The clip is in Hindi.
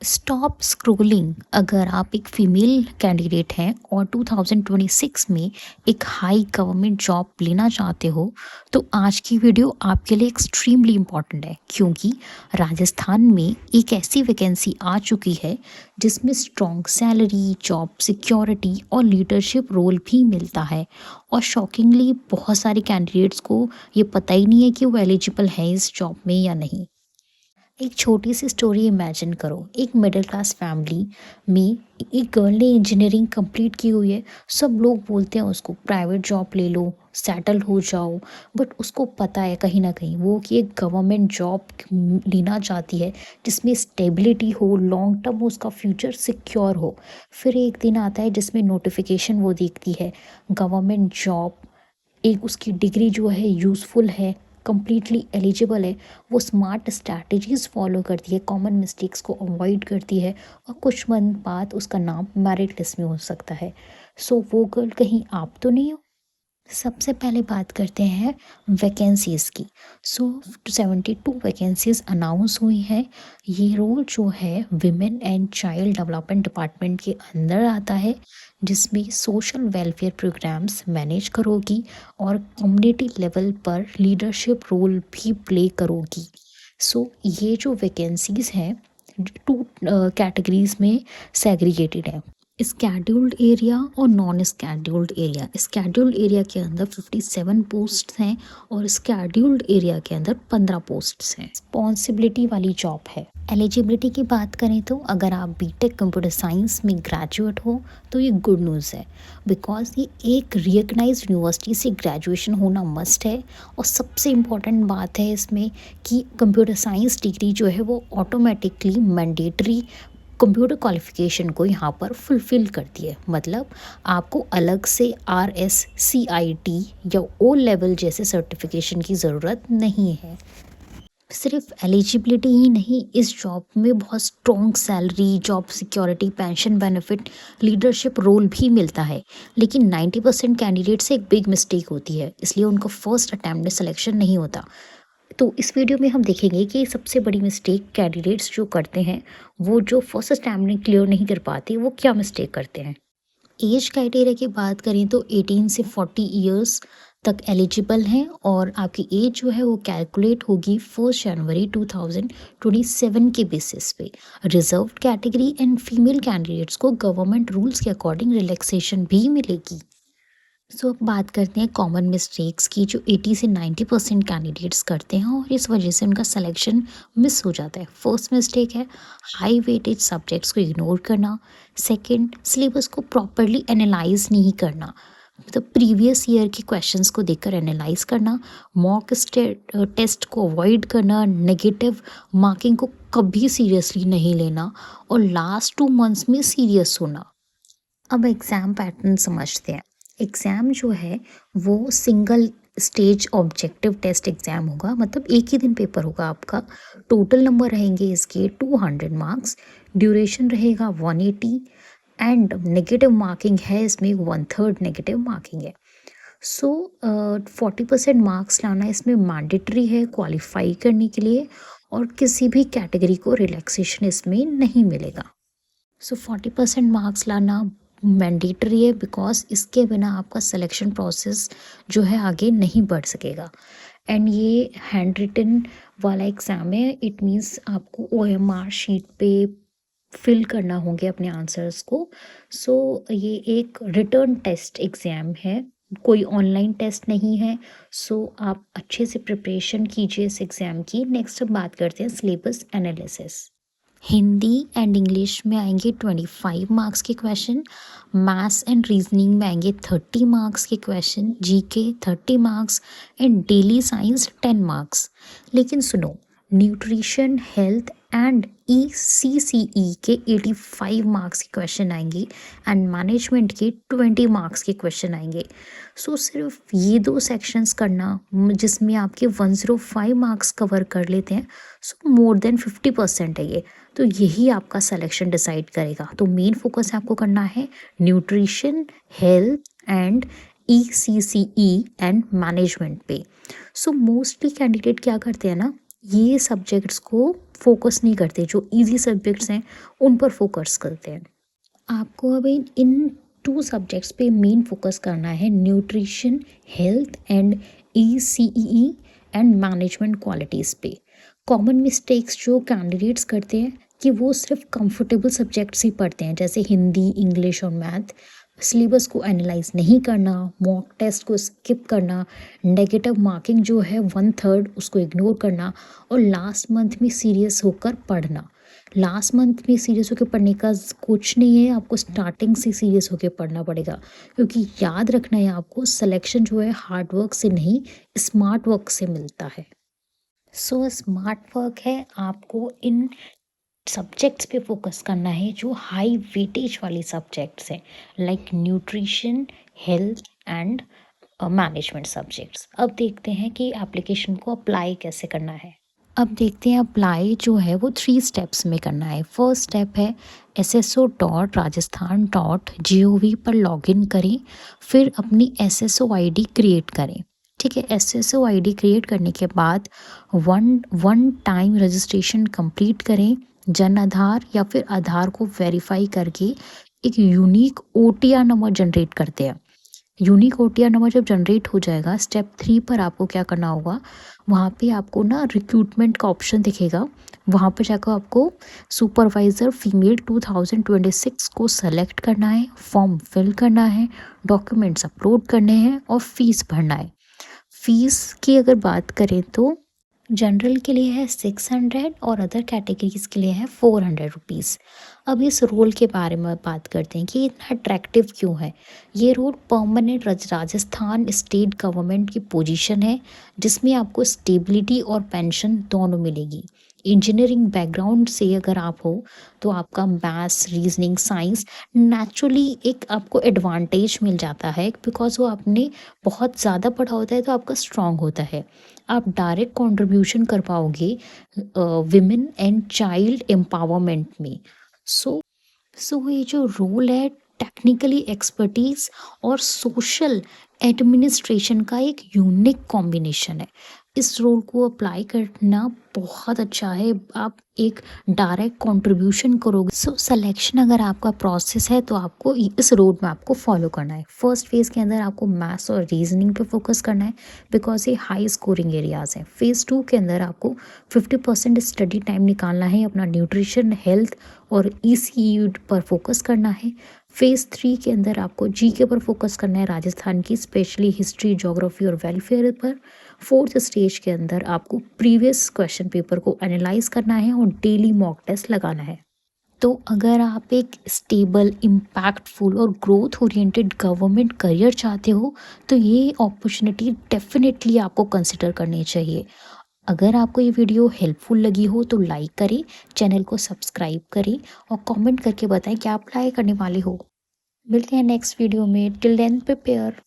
स्टॉप स्क्रोलिंग अगर आप एक फीमेल कैंडिडेट हैं और 2026 में एक हाई गवर्नमेंट जॉब लेना चाहते हो तो आज की वीडियो आपके लिए एक्सट्रीमली इम्पॉर्टेंट है क्योंकि राजस्थान में एक ऐसी वैकेंसी आ चुकी है जिसमें स्ट्रॉन्ग सैलरी, जॉब सिक्योरिटी और लीडरशिप रोल भी मिलता है। और शॉकिंगली बहुत सारे कैंडिडेट्स को ये पता ही नहीं है कि वो एलिजिबल है इस जॉब में या नहीं। एक छोटी सी स्टोरी इमेजिन करो। एक मिडिल क्लास फैमिली में एक गर्ल ने इंजीनियरिंग कंप्लीट की हुई है। सब लोग बोलते हैं उसको प्राइवेट जॉब ले लो, सेटल हो जाओ। बट उसको पता है कहीं ना कहीं वो कि एक गवर्नमेंट जॉब लेना चाहती है जिसमें स्टेबिलिटी हो, लॉन्ग टर्म उसका फ्यूचर सिक्योर हो। फिर एक दिन आता है जिसमें नोटिफिकेशन वो देखती है, गवर्नमेंट जॉब, एक उसकी डिग्री जो है यूज़फुल है, कम्प्लीटली एलिजिबल है। वो स्मार्ट स्ट्रैटेजीज़ फॉलो करती है, कॉमन मिस्टेक्स को अवॉइड करती है और कुछ मंथ बाद उसका नाम मेरिट लिस्ट में हो सकता है। सो वो गर्ल कहीं आप तो नहीं हो। सबसे पहले बात करते हैं वैकेंसीज़ की। सो 72 वैकेंसीज़ अनाउंस हुई हैं। ये रोल जो है women and child development department के अंदर आता है जिसमें सोशल वेलफेयर प्रोग्राम्स मैनेज करोगी और कम्युनिटी लेवल पर लीडरशिप रोल भी प्ले करोगी। सो ये जो वैकेंसीज़ हैं टू कैटेगरीज में सेग्रीगेटेड है, स्केड्यूल्ड एरिया और non scheduled area. Scheduled area के अंदर 57 पोस्ट्स हैं और स्केड्यूल्ड एरिया के अंदर 15 पोस्ट्स हैं। रिस्पॉन्सिबिलिटी वाली जॉब है। एलिजिबिलिटी की बात करें तो अगर आप बीटेक कंप्यूटर साइंस में ग्रेजुएट हो तो ये गुड न्यूज़ है बिकॉज ये एक रिकग्नाइज्ड यूनिवर्सिटी से ग्रेजुएशन होना मस्ट है। और सबसे इम्पॉर्टेंट बात है इसमें कि कंप्यूटर साइंस डिग्री जो है वो ऑटोमेटिकली मैंडेटरी कंप्यूटर क्वालिफिकेशन को यहाँ पर फुलफ़िल करती है। मतलब आपको अलग से RSCIT या ओ लेवल जैसे सर्टिफिकेशन की ज़रूरत नहीं है। सिर्फ एलिजिबिलिटी ही नहीं, इस जॉब में बहुत strong salary, job security, pension benefit, leadership role भी मिलता है। लेकिन 90% कैंडिडेट से एक बिग मिस्टेक होती है, इसलिए उनका फर्स्ट अटैम्प्ट में सिलेक्शन नहीं होता। तो इस वीडियो में हम देखेंगे कि सबसे बड़ी मिस्टेक कैंडिडेट्स जो करते हैं, वो जो फर्स्ट अटैम्प्ट में क्लियर नहीं कर पाते, वो क्या मिस्टेक करते हैं। एज क्राइटेरिया की बात करें तो 18 से 40 इयर्स तक एलिजिबल हैं और आपकी एज जो है वो कैलकुलेट होगी 1 जनवरी 2027 के बेसिस पे। Reserve category and female candidates को गवर्नमेंट रूल्स के अकॉर्डिंग रिलैक्सेशन भी मिलेगी। सो अब बात करते हैं कॉमन मिस्टेक्स की जो 80 से 90% कैंडिडेट्स करते हैं और इस वजह से उनका सिलेक्शन मिस हो जाता है। फर्स्ट मिस्टेक है हाई वेटेज सब्जेक्ट्स को इग्नोर करना। सेकंड, सिलेबस को प्रॉपरली एनालाइज नहीं करना, मतलब प्रीवियस ईयर के क्वेश्चंस को देखकर एनालाइज करना। मॉक टेस्ट को अवॉइड करना। नेगेटिव मार्किंग को कभी सीरियसली नहीं लेना और लास्ट 2 मंथ्स में सीरियस होना। अब एग्ज़ाम पैटर्न समझते हैं। एग्ज़ाम जो है वो single stage objective test exam होगा, मतलब एक ही दिन पेपर होगा आपका। टोटल नंबर रहेंगे इसके 200 मार्क्स, ड्यूरेशन रहेगा 180 एंड नेगेटिव मार्किंग है इसमें 1/3 नेगेटिव मार्किंग है। सो 40% मार्क्स लाना इसमें मैंडेटरी है क्वालिफाई करने के लिए और किसी भी कैटेगरी को रिलैक्सेशन इसमें नहीं मिलेगा। सो 40% मार्क्स लाना मैंडेटरी है बिकॉज इसके बिना आपका सिलेक्शन प्रोसेस जो है आगे नहीं बढ़ सकेगा। एंड ये हैंड रिटन वाला एग्ज़ाम है, इट मीन्स आपको OMR शीट पे फिल करना होंगे अपने आंसर्स को। सो ये एक रिटर्न टेस्ट एग्ज़ाम है, कोई ऑनलाइन टेस्ट नहीं है। सो आप अच्छे से प्रिपरेशन कीजिए इस एग्ज़ाम की। नेक्स्ट अब बात करते हैं syllabus analysis. Hindi and English में आएंगे 25 मार्क्स के क्वेश्चन, मैथ्स एंड रीजनिंग में आएंगे 30 मार्क्स के question, GK 30 marks and daily science 10 marks. लेकिन सुनो, न्यूट्रिशन, हेल्थ एंड ECCE के 85 मार्क्स के क्वेश्चन आएंगे एंड मैनेजमेंट के 20 मार्क्स के क्वेश्चन आएंगे। सो सिर्फ ये 2 सेक्शंस करना जिसमें आपके 105 मार्क्स कवर कर लेते हैं, सो मोर देन 50% है ये। तो यही आपका सिलेक्शन डिसाइड करेगा। तो मेन फोकस आपको करना है nutrition, health and ECCE and management पे। सो मोस्टली कैंडिडेट क्या करते हैं ना, ये सब्जेक्ट्स को फोकस नहीं करते, जो इजी सब्जेक्ट्स हैं उन पर फोकस करते हैं। आपको अब इन 2 सब्जेक्ट्स पे मेन फोकस करना है, nutrition, health and ECE and management qualities पे। कॉमन मिस्टेक्स जो कैंडिडेट्स करते हैं कि वो सिर्फ कंफर्टेबल सब्जेक्ट्स ही पढ़ते हैं, जैसे हिंदी, इंग्लिश और मैथ। सिलेबस को एनालाइज नहीं करना, मॉक टेस्ट को स्किप करना, नेगेटिव मार्किंग जो है 1/3 उसको इग्नोर करना और लास्ट मंथ में सीरियस होकर पढ़ना। लास्ट मंथ में सीरियस होकर पढ़ने का कुछ नहीं है, आपको स्टार्टिंग से सीरियस होकर पढ़ना पड़ेगा, क्योंकि याद रखना है आपको, सिलेक्शन जो है हार्ड वर्क से नहीं स्मार्ट वर्क से मिलता है। सो स्मार्ट वर्क है, आपको इन सब्जेक्ट्स पे फोकस करना है जो हाई वेटेज वाले सब्जेक्ट्स हैं, like nutrition, health and management subjects. अब देखते हैं कि एप्लीकेशन को अप्लाई कैसे करना है। अब देखते हैं अप्लाई जो है वो 3 स्टेप्स में करना है। फर्स्ट स्टेप है sso.rajasthan.gov पर लॉगिन करें, फिर अपनी SSO ID क्रिएट करें। ठीक है, SSO ID क्रिएट करने के बाद वन टाइम रजिस्ट्रेशन कंप्लीट करें। जन आधार या फिर आधार को वेरीफाई करके एक यूनिक OTR नंबर जनरेट करते हैं। यूनिक OTR नंबर जब जनरेट हो जाएगा, स्टेप 3 पर आपको क्या करना होगा, वहाँ पे आपको ना रिक्रूटमेंट का ऑप्शन दिखेगा, वहाँ पर जाकर आपको सुपरवाइज़र फीमेल 2026 को सेलेक्ट करना है, फॉर्म फिल करना है, डॉक्यूमेंट्स अपलोड करने हैं और फीस भरना है। फीस की अगर बात करें तो जनरल के लिए है 600 और अदर कैटेगरीज के लिए है 400 रुपीज़। अब इस रोल के बारे में बात करते हैं कि इतना अट्रैक्टिव क्यों है। ये role permanent Rajasthan state government की पोजीशन है, जिसमें आपको स्टेबिलिटी और पेंशन दोनों मिलेगी। इंजीनियरिंग बैकग्राउंड से अगर आप हो तो आपका मैथ्स, रीजनिंग, साइंस नेचुरली एक आपको एडवांटेज मिल जाता है, बिकॉज वो आपने बहुत ज़्यादा पढ़ा होता है तो आपका स्ट्रांग होता है। आप डायरेक्ट कंट्रीब्यूशन कर पाओगे विमेन एंड चाइल्ड एम्पावरमेंट में। सो ये जो रोल है, टेक्निकली एक्सपर्टीज और सोशल एडमिनिस्ट्रेशन का एक यूनिक कॉम्बिनेशन है। इस रोल को अप्लाई करना बहुत अच्छा है, आप एक डायरेक्ट कंट्रीब्यूशन करोगे। सो सिलेक्शन अगर आपका प्रोसेस है तो आपको इस रोड मैप को फॉलो करना है। फर्स्ट फेज़ के अंदर आपको मैथ्स और रीजनिंग पे फोकस करना है, बिकॉज ये हाई स्कोरिंग एरियाज़ हैं। फेज़ 2 के अंदर आपको 50% स्टडी टाइम निकालना है, अपना न्यूट्रिशन, हेल्थ और ECU पर फोकस करना है। फेज़ 3 के अंदर आपको GK पर फोकस करना है, राजस्थान की स्पेशली हिस्ट्री, ज्योग्राफी और वेलफेयर पर। फोर्थ स्टेज के अंदर आपको प्रीवियस क्वेश्चन पेपर को एनालाइज करना है और डेली मॉक टेस्ट लगाना है। तो अगर आप एक स्टेबल, इम्पैक्टफुल और ग्रोथ ओरिएंटेड गवर्नमेंट करियर चाहते हो तो ये अपॉर्चुनिटी डेफिनेटली आपको कंसिडर करनी चाहिए। अगर आपको ये वीडियो हेल्पफुल लगी हो तो लाइक करें, चैनल को सब्सक्राइब करें और कमेंट करके बताएं क्या अप्लाई करने वाले हो। मिलते हैं नेक्स्ट वीडियो में। Till then prepare.